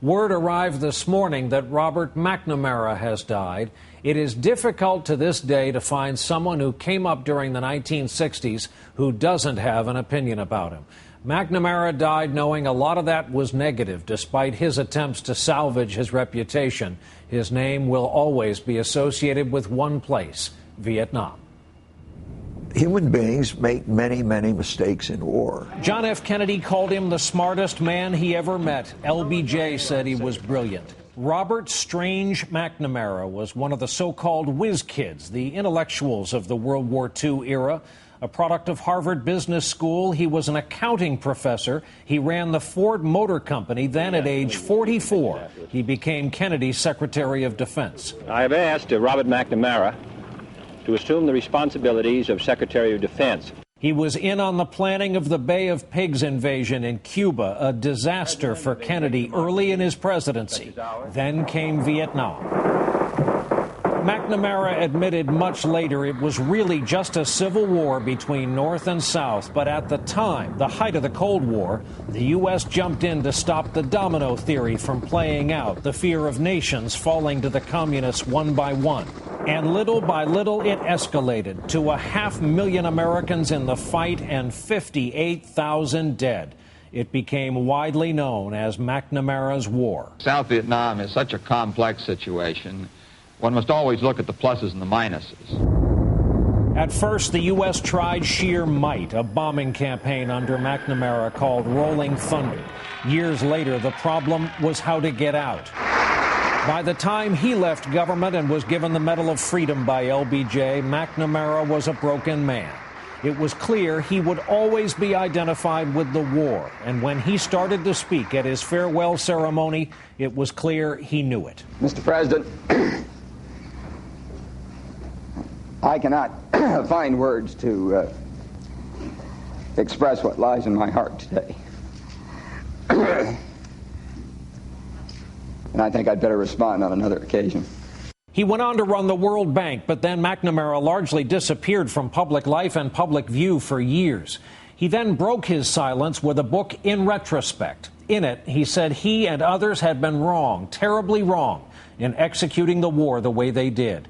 Word arrived this morning that Robert McNamara has died. It is difficult to this day to find someone who came up during the 1960s who doesn't have an opinion about him. McNamara died knowing a lot of that was negative, despite his attempts to salvage his reputation. His name will always be associated with one place, Vietnam. Human beings make many, many mistakes in war. John F. Kennedy called him the smartest man he ever met. LBJ said he was brilliant. Robert Strange McNamara was one of the so-called whiz kids, the intellectuals of the World War II era. A product of Harvard Business School, he was an accounting professor. He ran the Ford Motor Company. Then, at age 44, he became Kennedy's Secretary of Defense. I have asked Robert McNamara to assume the responsibilities of Secretary of Defense. He was in on the planning of the Bay of Pigs invasion in Cuba, a disaster for Kennedy early in his presidency. Then came Vietnam. McNamara admitted much later it was really just a civil war between North and South, but at the time, the height of the Cold War, the U.S. jumped in to stop the domino theory from playing out, the fear of nations falling to the communists one by one. And little by little it escalated to 500,000 Americans in the fight and 58,000 dead. It became widely known as McNamara's War. South Vietnam is such a complex situation. One must always look at the pluses and the minuses. At first, the U.S. tried sheer might, a bombing campaign under McNamara called Rolling Thunder. Years later, the problem was how to get out. By the time he left government and was given the Medal of Freedom by LBJ, McNamara was a broken man. It was clear he would always be identified with the war, and when he started to speak at his farewell ceremony, it was clear he knew it. Mr. President, I cannot find words to express what lies in my heart today. And I think I'd better respond on another occasion. He went on to run the World Bank, but then McNamara largely disappeared from public life and public view for years. He then broke his silence with a book in retrospect. In it, he said he and others had been wrong, terribly wrong, in executing the war the way they did.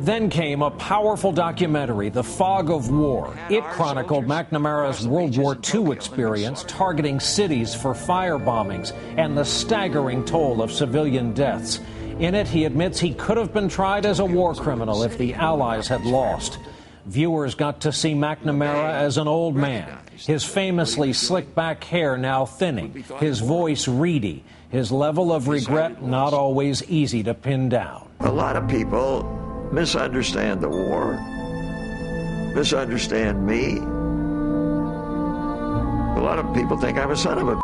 Then came a powerful documentary, The Fog of War. It chronicled McNamara's World War II experience, targeting cities for fire bombings and the staggering toll of civilian deaths. In it, he admits he could have been tried as a war criminal if the Allies had lost. Viewers got to see McNamara as an old man, his famously slick-back hair now thinning, his voice reedy, his level of regret not always easy to pin down. A lot of people misunderstand the war, misunderstand me. A lot of people think I'm a son of a...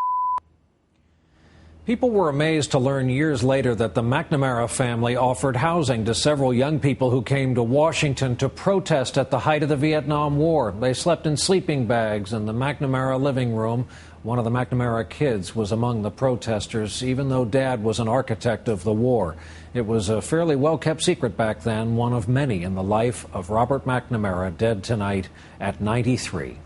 People were amazed to learn years later that the McNamara family offered housing to several young people who came to Washington to protest at the height of the Vietnam War. They slept in sleeping bags in the McNamara living room. One of the McNamara kids was among the protesters, even though Dad was an architect of the war. It was a fairly well-kept secret back then, one of many in the life of Robert McNamara, dead tonight at 93.